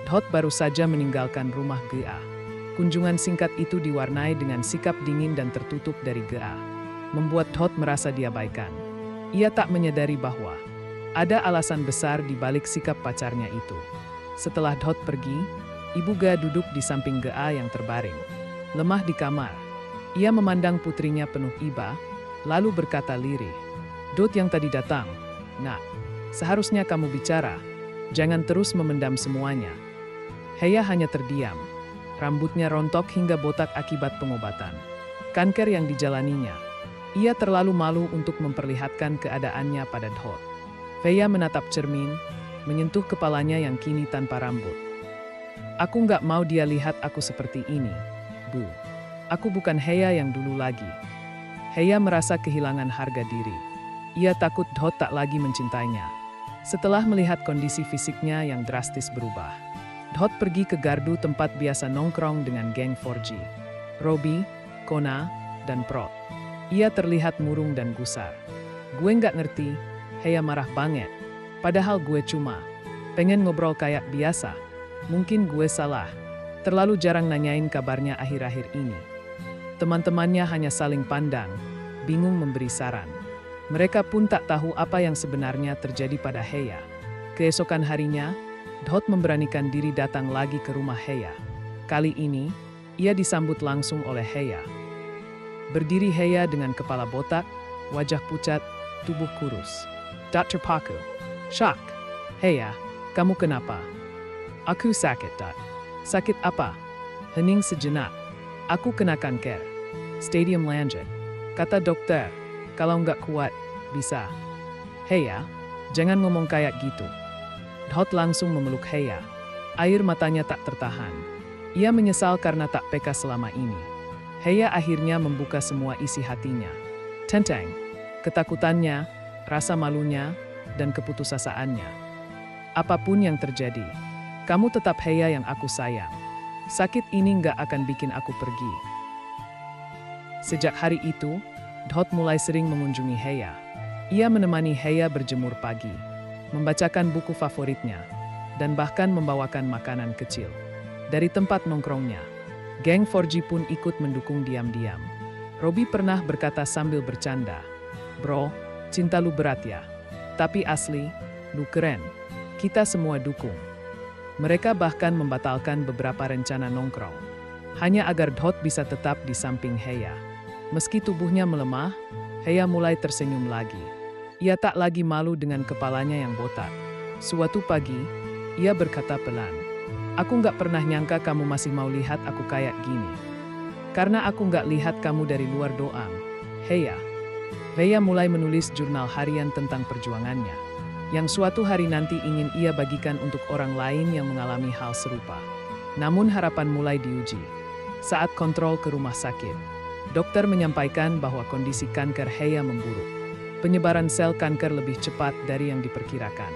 Dot baru saja meninggalkan rumah Ga. Kunjungan singkat itu diwarnai dengan sikap dingin dan tertutup dari Ga, membuat Dot merasa diabaikan. Ia tak menyadari bahwa ada alasan besar di balik sikap pacarnya itu. Setelah Dot pergi, ibu Ga duduk di samping Ga yang terbaring, lemah di kamar. Ia memandang putrinya penuh iba, lalu berkata lirih, "Dot yang tadi datang, Nak, seharusnya kamu bicara, jangan terus memendam semuanya." Heya hanya terdiam. Rambutnya rontok hingga botak akibat pengobatan kanker yang dijalaninya. Ia terlalu malu untuk memperlihatkan keadaannya pada Dot. Heya menatap cermin, menyentuh kepalanya yang kini tanpa rambut. "Aku nggak mau dia lihat aku seperti ini, Bu. Aku bukan Heya yang dulu lagi." Heya merasa kehilangan harga diri. Ia takut Dot tak lagi mencintainya. Setelah melihat kondisi fisiknya yang drastis berubah, Dot pergi ke gardu tempat biasa nongkrong dengan geng 4G. Robbie, Kona, dan Prot. Ia terlihat murung dan gusar. "Gue nggak ngerti," Heya marah banget. "Padahal gue cuma pengen ngobrol kayak biasa. Mungkin gue salah. Terlalu jarang nanyain kabarnya akhir-akhir ini." Teman-temannya hanya saling pandang, bingung memberi saran. Mereka pun tak tahu apa yang sebenarnya terjadi pada Heya. Keesokan harinya, Dot memberanikan diri datang lagi ke rumah Heya. Kali ini, ia disambut langsung oleh Heya. Berdiri Heya dengan kepala botak, wajah pucat, tubuh kurus. "Dr. Paku." "Shock." "Heya, kamu kenapa?" "Aku sakit, Dot." "Sakit apa?" Hening sejenak. "Aku kena kanker. Stadium lanjut. Kata dokter, kalau nggak kuat, bisa." "Heya, jangan ngomong kayak gitu." Dot langsung memeluk Heya. Air matanya tak tertahan. Ia menyesal karena tak peka selama ini. Heya akhirnya membuka semua isi hatinya. Tentang ketakutannya, rasa malunya, dan keputusasaannya. "Apapun yang terjadi, kamu tetap Heya yang aku sayang. Sakit ini nggak akan bikin aku pergi." Sejak hari itu, Dot mulai sering mengunjungi Heya. Ia menemani Heya berjemur pagi, membacakan buku favoritnya, dan bahkan membawakan makanan kecil dari tempat nongkrongnya. Geng 4G pun ikut mendukung diam-diam. Robbie pernah berkata sambil bercanda, "Bro, cinta lu berat ya. Tapi asli, lu keren. Kita semua dukung." Mereka bahkan membatalkan beberapa rencana nongkrong, hanya agar Dot bisa tetap di samping Heya. Meski tubuhnya melemah, Heya mulai tersenyum lagi. Ia tak lagi malu dengan kepalanya yang botak. Suatu pagi, ia berkata pelan, "Aku nggak pernah nyangka kamu masih mau lihat aku kayak gini. Karena aku nggak lihat kamu dari luar doang, Heya." Heya mulai menulis jurnal harian tentang perjuangannya, yang suatu hari nanti ingin ia bagikan untuk orang lain yang mengalami hal serupa. Namun harapan mulai diuji. Saat kontrol ke rumah sakit, dokter menyampaikan bahwa kondisi kanker Heya memburuk. Penyebaran sel kanker lebih cepat dari yang diperkirakan.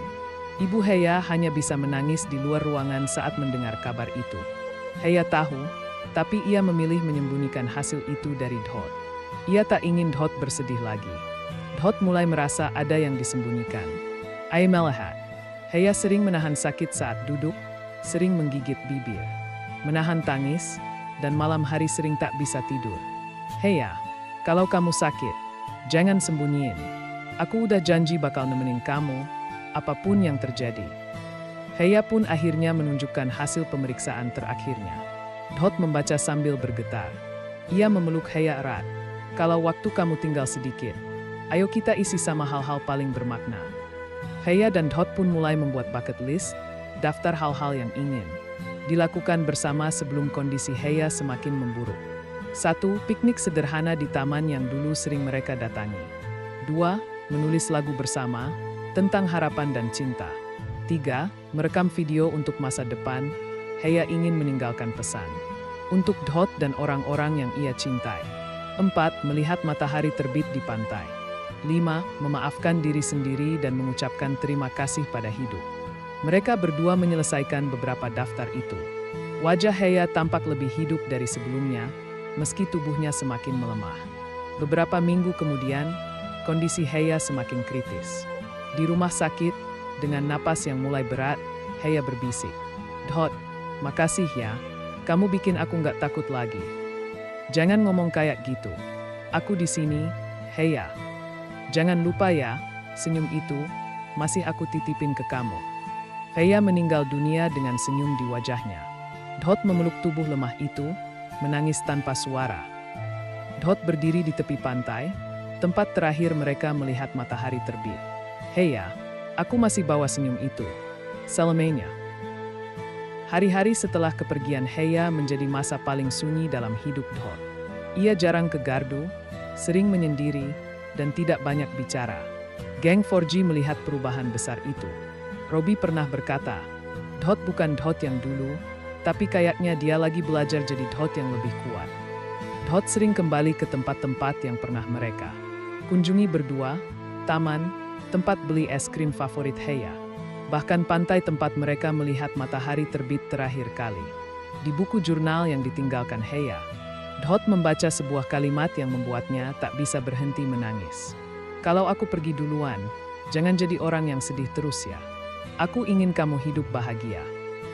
Ibu Heya hanya bisa menangis di luar ruangan saat mendengar kabar itu. Heya tahu, tapi ia memilih menyembunyikan hasil itu dari Dot. Ia tak ingin Dot bersedih lagi. Dot mulai merasa ada yang disembunyikan. Ia melihat Heya sering menahan sakit saat duduk, sering menggigit bibir, menahan tangis, dan malam hari sering tak bisa tidur. "Heya, kalau kamu sakit, jangan sembunyiin. Aku udah janji bakal nemenin kamu, apapun yang terjadi." Heya pun akhirnya menunjukkan hasil pemeriksaan terakhirnya. Dot membaca sambil bergetar. Ia memeluk Heya erat. "Kalau waktu kamu tinggal sedikit, ayo kita isi sama hal-hal paling bermakna." Heya dan Dot pun mulai membuat bucket list, daftar hal-hal yang ingin dilakukan bersama sebelum kondisi Heya semakin memburuk. 1. Piknik sederhana di taman yang dulu sering mereka datangi. 2. Menulis lagu bersama tentang harapan dan cinta. 3. Merekam video untuk masa depan. Heya ingin meninggalkan pesan untuk Dot dan orang-orang yang ia cintai. 4. Melihat matahari terbit di pantai. 5. Memaafkan diri sendiri dan mengucapkan terima kasih pada hidup. Mereka berdua menyelesaikan beberapa daftar itu. Wajah Heya tampak lebih hidup dari sebelumnya, meski tubuhnya semakin melemah. Beberapa minggu kemudian, kondisi Heya semakin kritis. Di rumah sakit, dengan napas yang mulai berat, Heya berbisik, Dot, makasih ya. Kamu bikin aku nggak takut lagi. Jangan ngomong kayak gitu. Aku di sini, Heya. Jangan lupa ya, senyum itu masih aku titipin ke kamu. Heya meninggal dunia dengan senyum di wajahnya. Dot memeluk tubuh lemah itu, menangis tanpa suara. Dot berdiri di tepi pantai, tempat terakhir mereka melihat matahari terbit. Heya, aku masih bawa senyum itu. Selamanya. Hari-hari setelah kepergian Heya menjadi masa paling sunyi dalam hidup Dot. Ia jarang ke gardu, sering menyendiri, dan tidak banyak bicara. Geng 4G melihat perubahan besar itu. Robi pernah berkata, Dot bukan Dot yang dulu, tapi kayaknya dia lagi belajar jadi Dot yang lebih kuat. Dot sering kembali ke tempat-tempat yang pernah mereka kunjungi berdua, taman, tempat beli es krim favorit Heya. Bahkan pantai tempat mereka melihat matahari terbit terakhir kali. Di buku jurnal yang ditinggalkan Heya, Dot membaca sebuah kalimat yang membuatnya tak bisa berhenti menangis. Kalau aku pergi duluan, jangan jadi orang yang sedih terus ya. Aku ingin kamu hidup bahagia.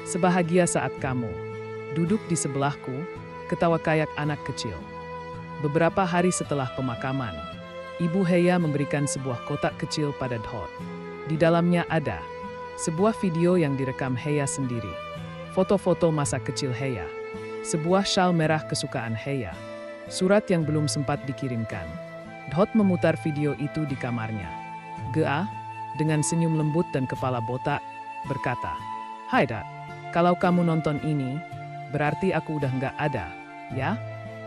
Sebahagia saat kamu duduk di sebelahku, ketawa kayak anak kecil. Beberapa hari setelah pemakaman, Ibu Heya memberikan sebuah kotak kecil pada Dot. Di dalamnya ada sebuah video yang direkam Heya sendiri, foto-foto masa kecil Heya, sebuah syal merah kesukaan Heya, surat yang belum sempat dikirimkan. Dot memutar video itu di kamarnya. Ga, dengan senyum lembut dan kepala botak, berkata, Hai Dot, kalau kamu nonton ini, berarti aku udah nggak ada, ya?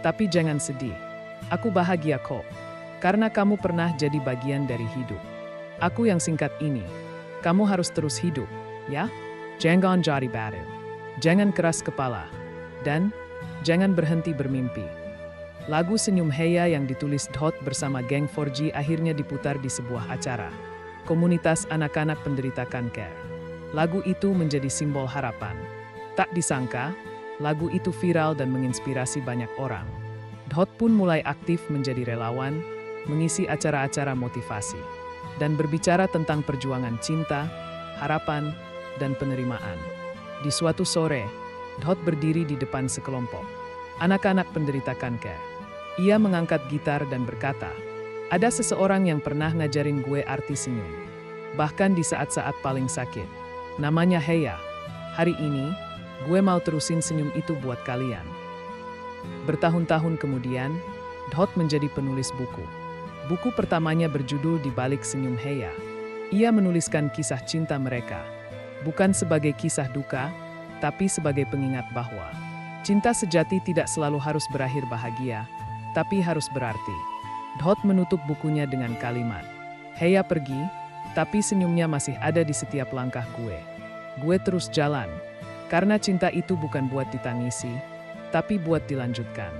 Tapi jangan sedih, aku bahagia kok, karena kamu pernah jadi bagian dari hidup aku yang singkat ini. Kamu harus terus hidup, ya? Jangan jadi batu. Jangan keras kepala. Dan jangan berhenti bermimpi. Lagu Senyum Heya yang ditulis Dot bersama geng 4G akhirnya diputar di sebuah acara komunitas anak-anak penderita kanker. Lagu itu menjadi simbol harapan. Tak disangka, lagu itu viral dan menginspirasi banyak orang. Dot pun mulai aktif menjadi relawan, mengisi acara-acara motivasi, dan berbicara tentang perjuangan cinta, harapan, dan penerimaan. Di suatu sore, Dot berdiri di depan sekelompok anak-anak penderita kanker. Ia mengangkat gitar dan berkata, ada seseorang yang pernah ngajarin gue arti senyum. Bahkan di saat-saat paling sakit. Namanya Heya. Hari ini, gue mau terusin senyum itu buat kalian. Bertahun-tahun kemudian, Dot menjadi penulis buku. Buku pertamanya berjudul Di Balik Senyum Heya. Ia menuliskan kisah cinta mereka, bukan sebagai kisah duka, tapi sebagai pengingat bahwa cinta sejati tidak selalu harus berakhir bahagia, tapi harus berarti. Dot menutup bukunya dengan kalimat, Heya pergi, tapi senyumnya masih ada di setiap langkah gue. Gue terus jalan, karena cinta itu bukan buat ditangisi, tapi buat dilanjutkan.